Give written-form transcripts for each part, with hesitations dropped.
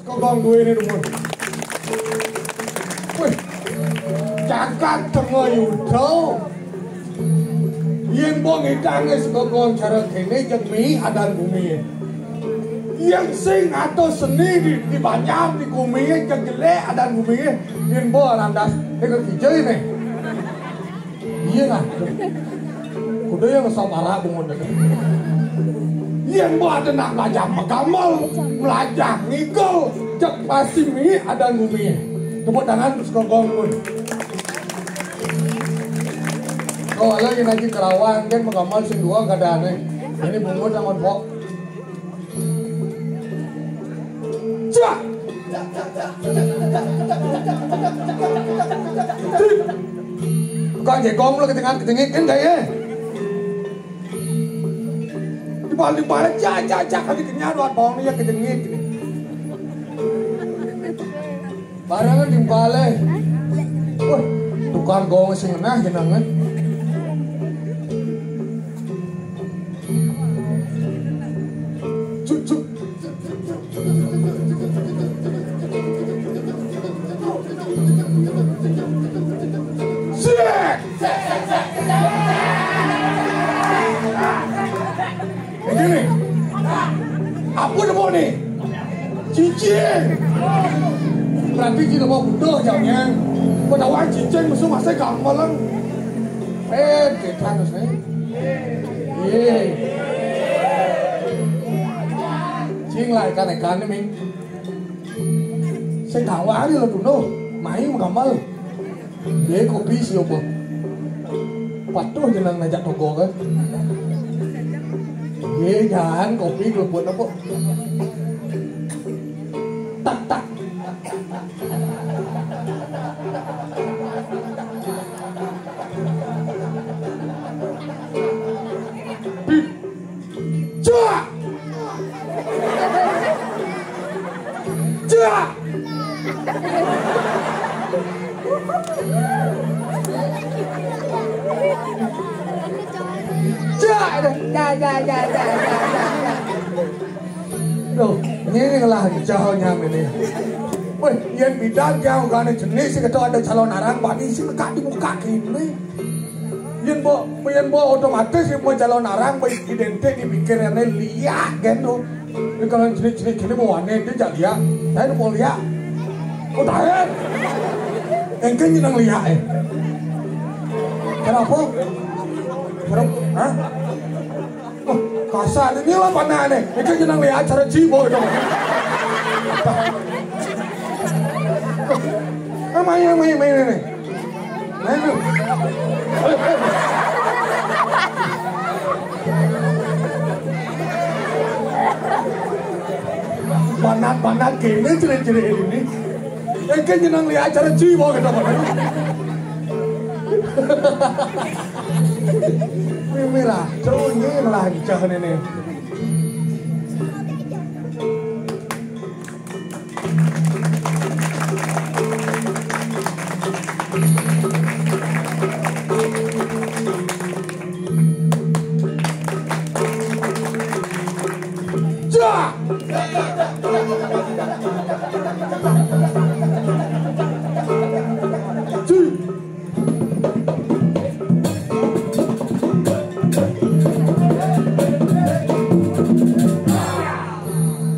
Kogong duwe ini rumun. Wih, jagat tengah yudha. Yen bong idange sekogong cara kene jengmi adan bumi. Yang sing atau seni di banyak di bumi yang jelek adan bumi. Yen bong landas ini kijai nih. Iya lah. Kuda yang samara bungun itu. Yang bong ada nak belajar makamal, belajar ngikul, cek pasti mi adan bumi. Tepuk tangan sekogong pun. Oh, lagi nanti Kerawang kan mengamal sing dua kadane. Ini bungut sama pok. Cak. Kau jekong lo ketingin kan gaya. Dibalik cak kami kenyal buat bawang dia ketingin. Barangan dibalik. Wah, tukar gong sing nah jenengan. Begini, apa nama ni? Cincin. Berarti kita mau butuh jauhnya. Penawar cincin musuh masa gampang lang. Kita harus ni. Cing lại kan ni mình. Saya tahu hari lo tu no, main mengamal. Dia kopi siapa? Patuh jenang najak toko kan? Dia jangan kopi keluput apa? Tak. Cak. Loh, ini lah jauhnya ini. Wih, yang bidang jauh kan jenis sih kata ada calon arang bani sih kak di muka gini. Yang bo otomatis yang bo calon arang bo identik dipikirnya lihat kan tuh. Ini kalau jenis gini mau aneh dia jadi ya. Saya mau lihat. Kau tahu? Engkau jangan lihat Kenapa? Hah? Kasar ini lah panah nih. Engkau jangan lihat cara cibo itu. Main ini. Main tu. Banat gini ciri-ciri ini. Engkau jangan lihat cara cibo kita mana. Ini lah, terus ini lah jangan ini.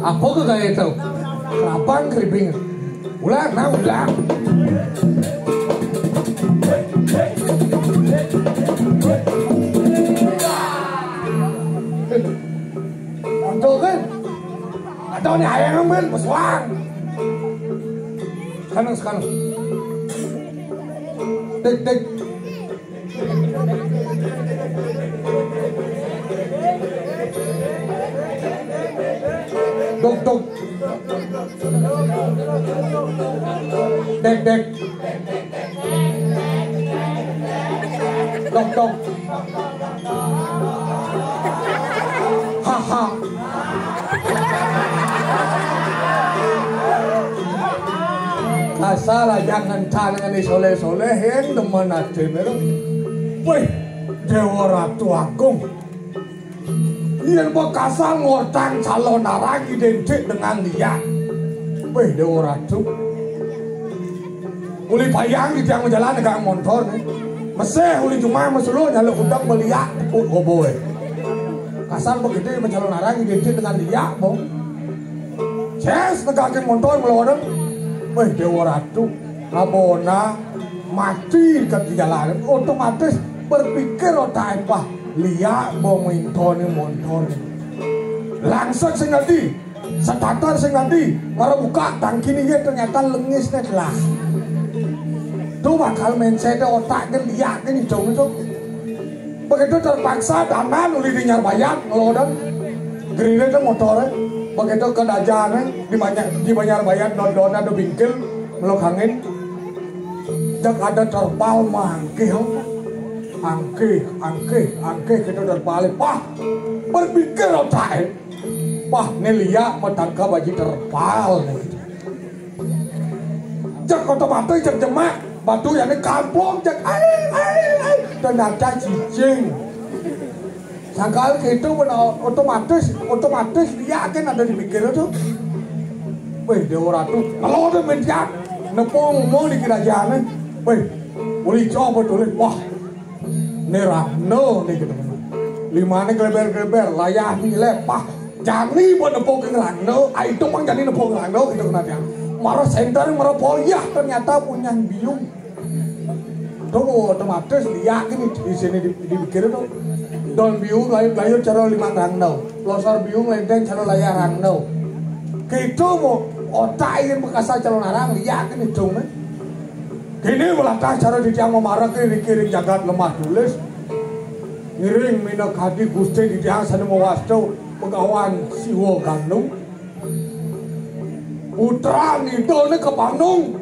Apa ke gaya itu? Kerapang keriping. Ulang. Untuk kan? Atau ni ayam ambil muswang. Sekarang. Dek. Dok. Dek. Dok. Haha. Kasar jangan tangan ni soleh-solehin teman hati mereka. Wih, Dewa Ratu Agung. Yang bekasar ngotang calon arang identik dengan dia. Wih, dewa ratu. Uli bayang di tiang jalan agak motor nih. Meseh uli cuma mesuluh nyaluk udang beliak tepuk goboe. Kasar begitu mencalon arang identik dengan liak bong. Ces negakin motor melodong. Wih, dewa ratu. Abona mati di jalan. Otomatis berpikir otak apa liak bong motor. Langsung sing nanti starter sing nanti baru buka tangki ini ternyata lengisnya lah. Tuh bakal mindset otak kan liak kan itu. Begitu terpaksa danan uli dinyar bayar ngelodong gerine itu motornya. Begitu ke dajannya di banyak bayar don ada bingkil melok angin. Jak ada terpal mangkih. Angke kita terbalik. Pah berpikir otak. Pah nelia metangka baju terpal. Jak otomatis jak jemak batu yang ini kampung jak ternyata cicing. Sangkal gitu otomatis dia akan ada di pikir itu. Wih, dewa ratu kalau udah menjak nepung mau di kerajaan. Wih, boleh coba tulis. Wah, nerano nih gitu. Lima nih geleber layah nih lepah. Jani buat nepung ke rano. Itu mang jadi nepung rano gitu kenapa? Marah center marah poyah ternyata punya biung. Tuh otomatis dia ini di sini dipikir tuh. Don biung lain cara 5 rangno. Losor biung lain cara layar rangno. Gitu mau otak ingin bekasa calon arang liak ini dong. Kini melatah cara ditiang memarah kiring jagat lemah tulis. Ngiring minak hati gusti ditiang sana mewasto pegawan siwo gandung. Putra itu ini ke Bandung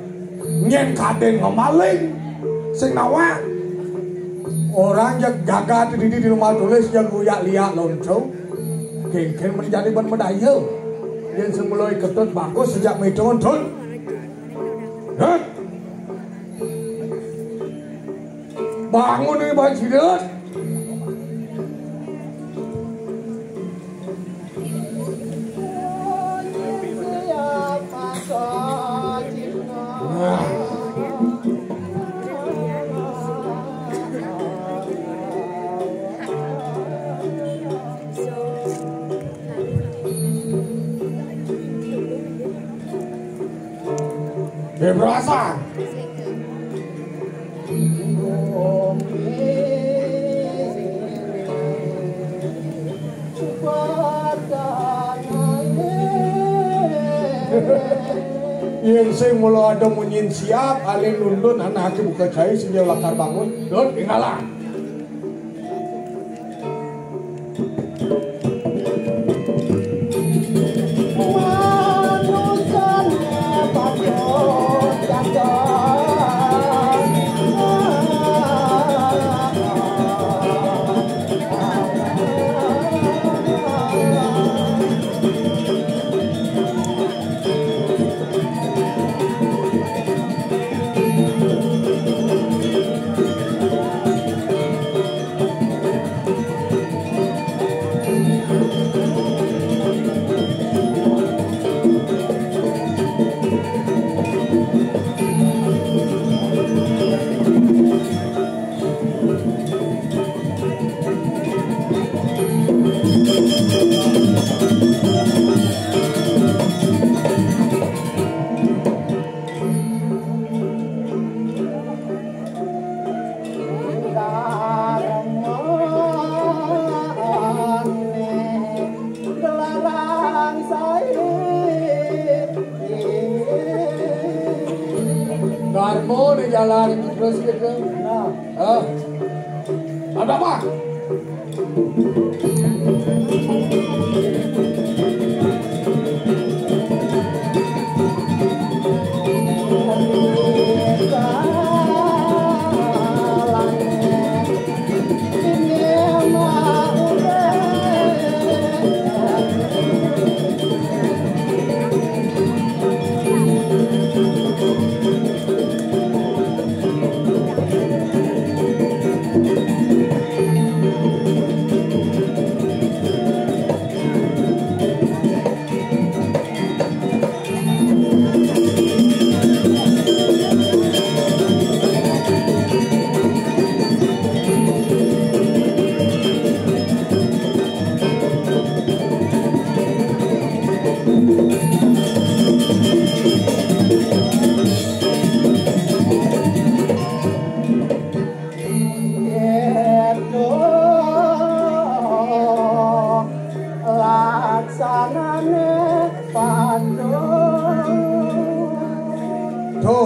nyen kaden ngemaling sing nawa orang yang jagat di rumah tulis yang guyak liak loncong kengken menjadi bermedaya yang semulai ketut bagus sejak medon tun. Bangun nih banjirat. Berasa. Yang sing mula ada munyin siap alin nundun anak aki buka cai sejauh lakar bangun don tinggalan. Darmo di jalan terus gitu. Nah, ada apa?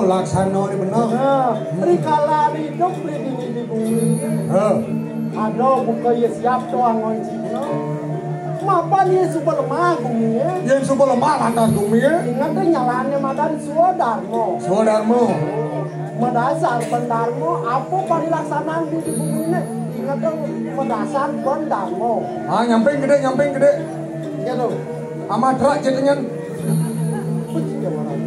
laksana ni benar. Rikala hidup di bumi. Ada buka ya siap doang ngoncino. Mapan ya super lemah bumi ya. Yang super lemah lantas bumi ya. Ingat nyalanya madan suodarmo. Suodarmo. Madasar bandarmo apa parilaksanaan di bumi ini. Ingat dong madasar bandarmo. Nyamping gede. Ya lo. Amadra cetenyan. Puji orang.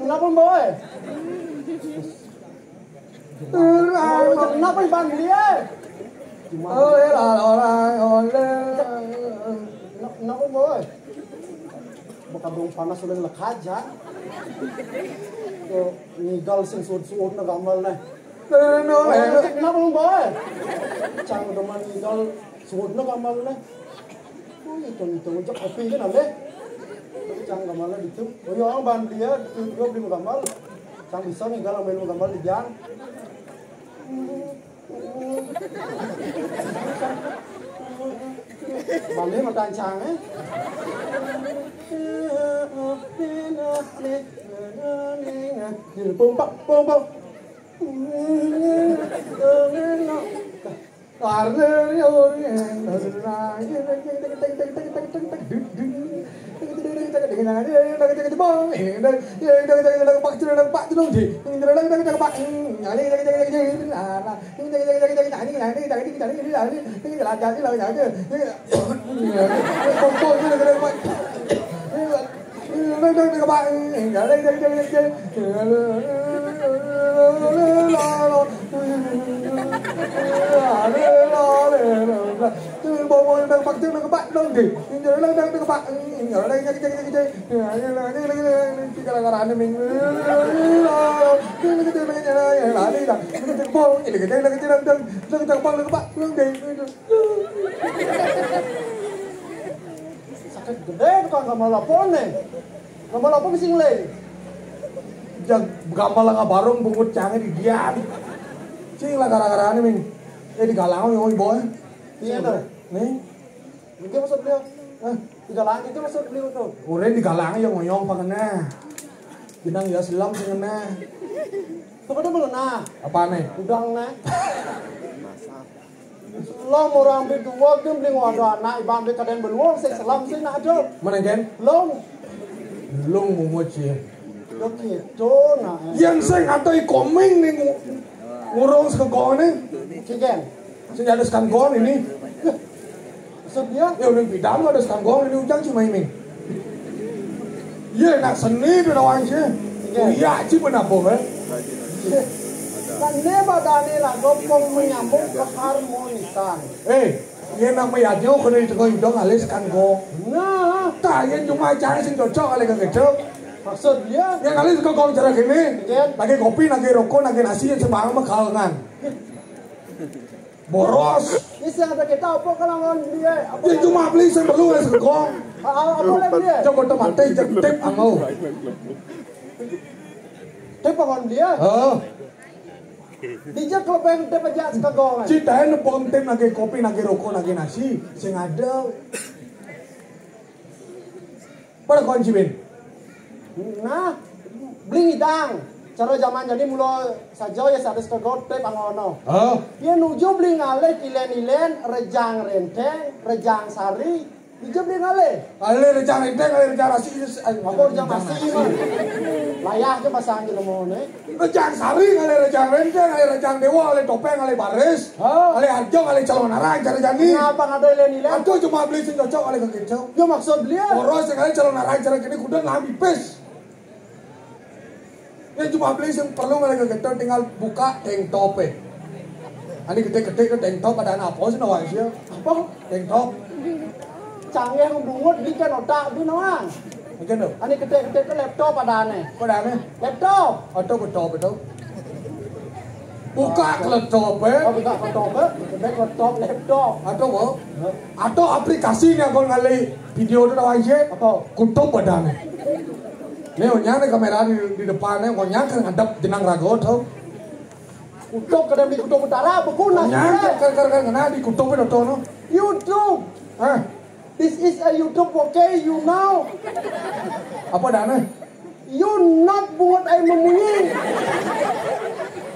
Kenapa boy? Kenapa bang dia? Kenapa boy? Bukan dong panas udah lekat aja. Tuh nigal sing suut-suut na gamal na. Kenapa boy? Cang udah nigal suut na gamal na. Oh itu ngejak kopi kan ale. Cang gamal itu. Oh ya orang ban dia juga beli gamal. Cang bisa nigal main gamal di jang. Balik makan cang bông bông các bạn ở đây các bạn đông thì các bạn ở đây mình sakit gede bukan gambar lapor nih gambar lapor bising leh yang gambar nga barong bungut canggih di dian Cing lah gara-gara ini min. Di galang yang boy. Iya tuh. Nih. Itu maksud beliau. Di galang itu maksud beliau tuh. Udah di galang yang ngoyong pakena. Binang ya selam singena. Tuh pada belum nah. Apa nih? Udang nah. Long orang berdua dia beli wadah anak ibang dia kadang beluang saya selam sih nak aja. Mana kan? Long. Long mau cie. Gitu nah. Yang sing atau koming nih ngurung sekegong nih. Ciken. Sing ada sekegong ini. Maksud dia? Ya udah bidang ada sekegong ini ujang cuma ini. Iya nak seni tu dah wang cie. Iya cie pun apa kan? Kan badane lah gopong menyambung keharmonisan. Iya nak mayatnya kena itu kau hidung alis sekegong. Nah, Tak yang cuma cara sing cocok kali kegedok. maksud dia? Yang kali sekegong cara gini. Lagi kopi, lagi rokok, lagi nasi yang sembarang makalangan. Boros. Ini yang ada kita apa kalangan dia? Apa Dia cuma beli yang perlu yang sekegong. apa lagi dia? Coba temate jeptip angau. Tep kawan dia? Dijak kalau pengen tep aja sekagong. Cita yang nepom tim lagi kopi, lagi rokok, lagi nasi. Sing ada. Pada kunci bin. Nah, beli hidang. Cara zaman jadi mulai saja ya sadis kegot tep angono. Dia nuju beli ngale ilen rejang renteng, rejang sari. Dia beli ngale. Ale rejang renteng, ale rejang nasi. Apa rejang nasi mah? Layah ke pasang di lemone. Rejang sari, ale rejang renteng, ale rejang dewa, ale topeng, ale baris. Ale arjong, ale calon arang, cara jani. Ngapa ngado ilen? Aku cuma beli sing cocok ale kekecau. Yo maksud beliau. Boros sekali calon arang, cara gini kuda ngambil pes. Yang cuma beli yang perlu mereka kita tinggal buka tank top Ani gede-gede ke tank top ada anak apa sih nawang sih? Apa? Tank top. Canggih bungut di kan otak di nawang. Mungkin tuh. Ani gede-gede ke laptop ada aneh. Kau dah ni? Laptop. Atau ke top itu? Buka ke laptop Oh buka laptop, laptop. Atau apa? Atau aplikasi yang kau ngali video tu nawang sih? Apa? Kutup ada ni. Ni orang kamera di depan ni, orang kan ngadap jenang ragot tau. Kutub kadang di kutub utara, berguna. Orang kan kena di kutup itu tau no. YouTube. This is a YouTube, okay? You know. Apa dah ni? You not buat ay memunyi.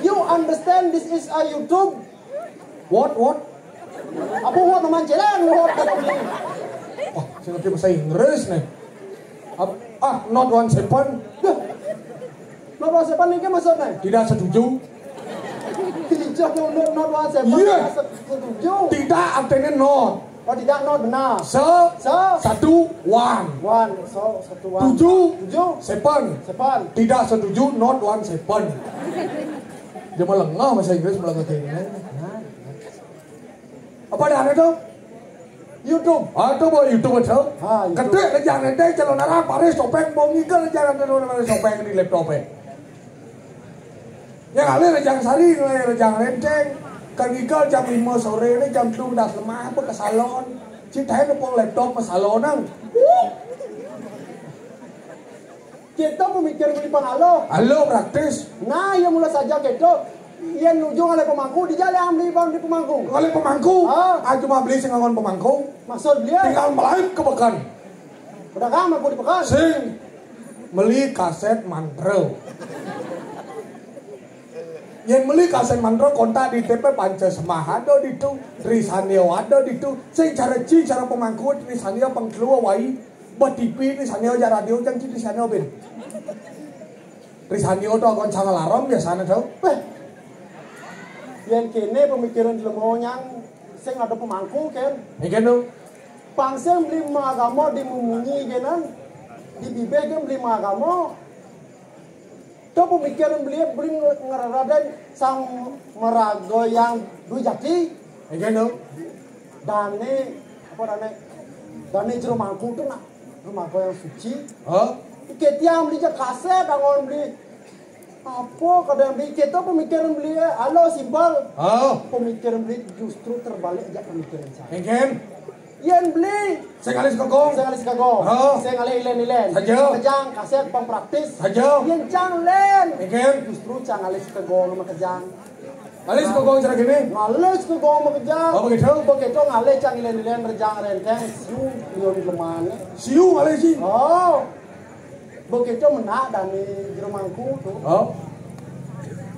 You understand this is a YouTube? What? Apa buat teman jalan? What? Oh, saya ngerti bahasa Inggris nih. Not one second. Not one second ni ke maksudnya? Tidak setuju. Tidak not one second. Iya. Setuju. Tidak artinya not. Oh tidak not benar. Satu one. Satu one. Tujuh. Seven. Tidak setuju not one second. Dia melengah bahasa Inggris melengah kayak gini. Apa dah itu? YouTube. Itu boleh YouTube betul. Ketik rejang renteng calon arang baris topeng mau ngikal rejang renteng topeng di laptop yang ada rejang sari rejang renteng kan ngikal jam 5 sore ini jam 2 dah lemah apa ke salon cita nepong laptop ke salon nang kita pemikir beli pangalo. halo praktis. Nah yang mulai saja kita yang ujung oleh pemangku di jalan beli bang di pemangku. Oleh pemangku? Cuma beli sing ngon pemangku. Maksud dia? Tinggal melayu ke Pekan. Udah kan aku di Pekan. Sing beli kaset mantra. Yang beli kaset mantra kontak di TP Pancasemaha ada di tu, Trisanio ada di tu. Sing cara pemangku Trisanio pengkeluar wai, buat TV Trisanio aja radio jangan Trisanio bin. Trisanio tu akan sangat larang biasanya tau. Yang kini pemikiran lemah yang sing ada pemangku kan. Ikan tu. Pangseng beli magamo di mumunyi genan. Di bibir kan beli magamo. Tu pemikiran beli ngeradain sang merago yang dua jati. Ikan tu. Dane apa dane rumahku tu nak rumahku yang suci. Ketiang beli kaset, angon beli apa kadang beli kita pemikiran beli halo simpel. Pemikiran beli justru terbalik aja pemikiran saya. Ikan. Yang beli. Saya kali sekagong. Saya kali ilen. Kejang kaset pang praktis. Saja. Yang cang len. Ikan. Justru cang kali sekagong sama kejang. Alis kok cara gini? Ngalis ke gong bekerja. Oh begitu? Begitu ngalis cang ilen rejang renteng siu yon lemane. Siu alis sih. Oh. Begitu menak dari jerumangku tuh. Oh.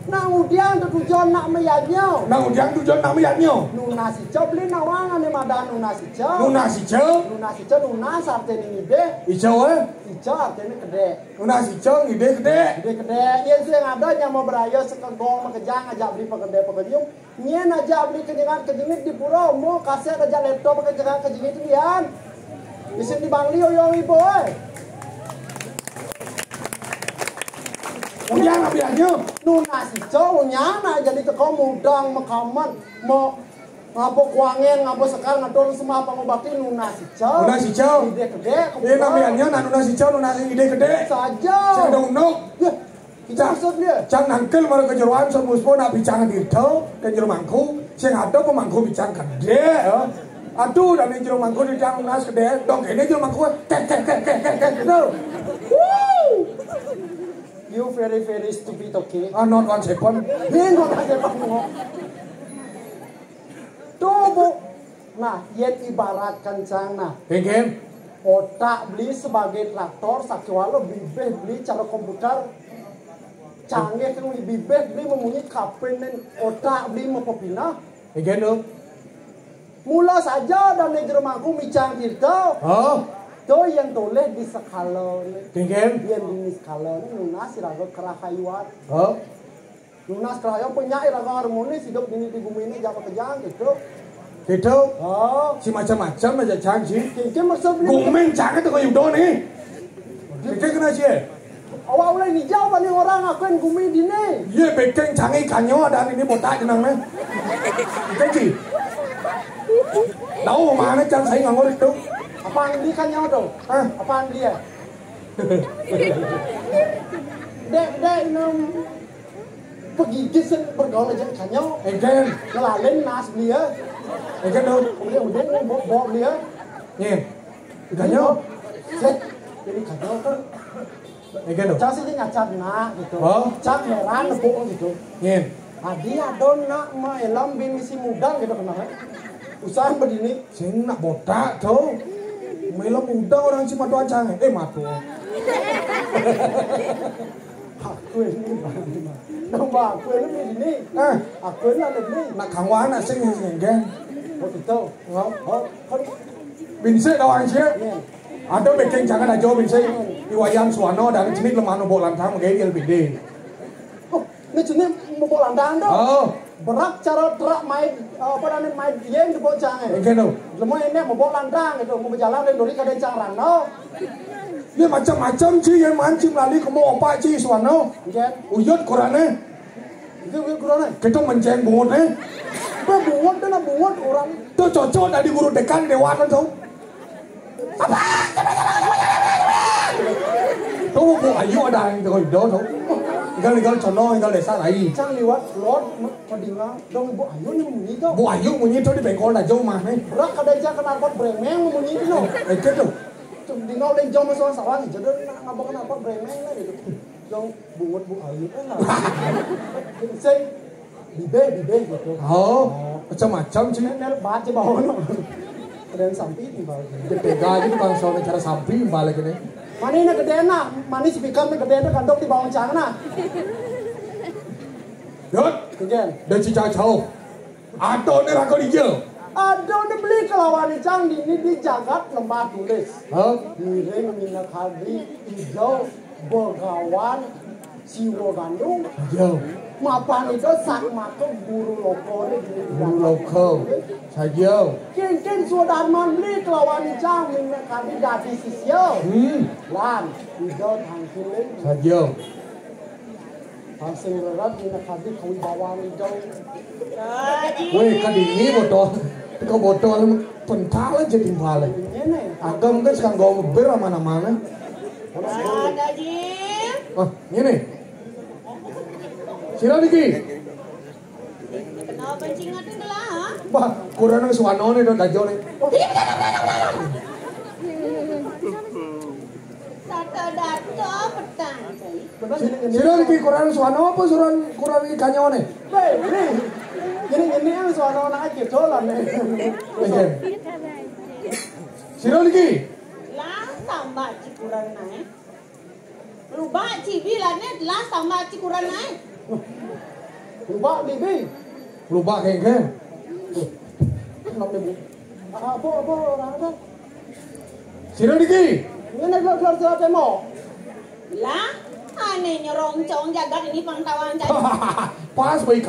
Nang udiang tu tujuan nak meyaknya. Nang udiang tujuan nak meyaknya. Nuna si cau beli nawangan ni madan nuna si cau. Nuna si cau. Nuna si cau nuna artinya ngide. Icau Icau artinya gede. Nuna si cau ngide gede. Gede. Yang sih ada yang mau beraya sekegong makejang ajak beli pegede. Nyen ajak beli kejengat di pura mau kasih ajak laptop kejengat lian. Isin di Bangli oyong ibu. Udiang nak meyaknya. Nuna si cau nyana jadi teko mudang mekaman mau ngapo kuangen ngapo sekarang ngadon semua pengobati nuna si cau. Nuna si cau. Gede. Ini namanya nuna si cau nuna si ide gede. Saja. Sing dong. Ya. Kita maksudnya. Cang nangkel mara kejeruan semuspo nak bicara dirto ke jero mangku. Sing ada pemangku bicara gede. Aduh dan jero mangku di jang nuna gede. Dong ini jero mangku kek gitu. Woo! You very stupid, okay? Not 1 second. Not 1 second. Tuh, nah, yen ibaratkan cang, Pengen? otak beli sebagai traktor, sakiwalo bibeh beli cara komputer, canggih kan bibeh beli memunyi kapen dan otak beli mepopina. Pengen dong? Mula saja dan negeri mangku micang tirta. Oh. Tuh yang toleh di skala ni. Pengen? Yang di skala ni lunas iraga kerahayuan. Oh. Lunas kerahayuan punya iraga harmonis hidup di bumi ini jangan kejang gitu. Gitu? Oh. Si macam-macam aja cang sih. Kengkeng maksud beli. Gumen cang itu kau yudo nih. Kengkeng kena sih. Awak boleh hijau bani orang aku yang gumi di ni. Iya bekeng canggih kanyo dan ini botak jenang nih. Kengkeng sih. Tahu mana cang saya nganggur itu. Apaan dia kan nyawa tu? Apaan dia? Dek, nom pergi kisen bergaul aja kan nyawa. Engken. Ngelalen nas dia. Engken dong. Udah bawa dia. Nih. Kanyo. Set. Jadi kan nyawa kan. Engken dong. Cak sih ngacat nak gitu. Oh. Cak merah nepuk gitu. Nih. Dia don nak maelam bini si mudang gitu kenapa? Usaha berdini. Sing nak botak tuh. Melo muda orang si matu ancang. Matu. Aku ini bagaimana? Nama aku ini begini. Aku ini ada ini. Nak kawan nak sing engken. Oh gitu. Oh, Binsek kawan sih. Ada bekeng jangan aja binsek. Iwayang suano dan jenis lemano bolantang mengkaji LBD. Oh, ini jenis mau bolantang dong. Oh. Berak cara terak main apa namanya main yang di bocah ni. Engken dong. Lemah ini mau bolantang itu mau berjalan dari dori kadang cangrang no. Dia macam-macam sih yang mancing lali kamu opak sih suano. Engken. Uyut Qurannya. Itu kurang. Kita menceng bungut Bungut tu lah bungut orang. Itu cocok dari guru dekan dewan tuh. Apa? Tuh bu ayu ada yang kau hidup tuh. Ikan cono ikan desa lagi. Cang liwat lot padinga dong ibu ayu ni munyi tu. Bu ayu munyi tuh di bengkol dah jauh mah nih. Berak kadang jangan kenapa bremeng munyi tu. Itu tuh. Dingau lagi jauh masuk sawah ni jadi ngapa kenapa bremeng lah gitu. Dong bungut bu ayu kan lah. Saya bibe gitu. Oh, macam-macam sih. Nel baca bawah no. Kadang sampai di bawah. Dipega aja tukang soal cara samping balik ini. Mana ini gede nak? Mana si pikam ni gede nak kandok di bawah cang nak? Yot, Kejen. dan si cacau. Atau ni rakau dia. Ada ni beli kelawan cang di ni di jagat lemah tulis. Hah? Miring minyak hadri hijau begawan siwo gandung. Jauh. Mapan itu sak makan guru loko ni. Guru loko. Sajau. Keng sudarman beli kelawan cang minyak hadri dati sisyo. Lan hijau tangkilin. Sajau. Hasil berat minyak hadri kawi bawang hijau. Weh, kadini botol. Kau botol pentala jadi balik. Ini. Agam kan sekarang gua mobil mana-mana. Ada Jim. Ini. Sila Niki. Kenapa cingat itu lah? Bah, kurang ng suwano ni don dajo ni. Dato petang. Sila Niki kurang ng suwano apa kurang ni kanyo ni. Beli. Ini soal anak aja jualan nih. Sino lagi? Lah sama cikuran naik. Lupa cibilannya lah sama cikuran naik. Lupa bibi. Lupa kengkeng. Kenapa bu? Apa orang apa? Sino lagi? Ini keluar demo. Lah aneh nyorong cong jagat ini pantauan jadi. Pas baik.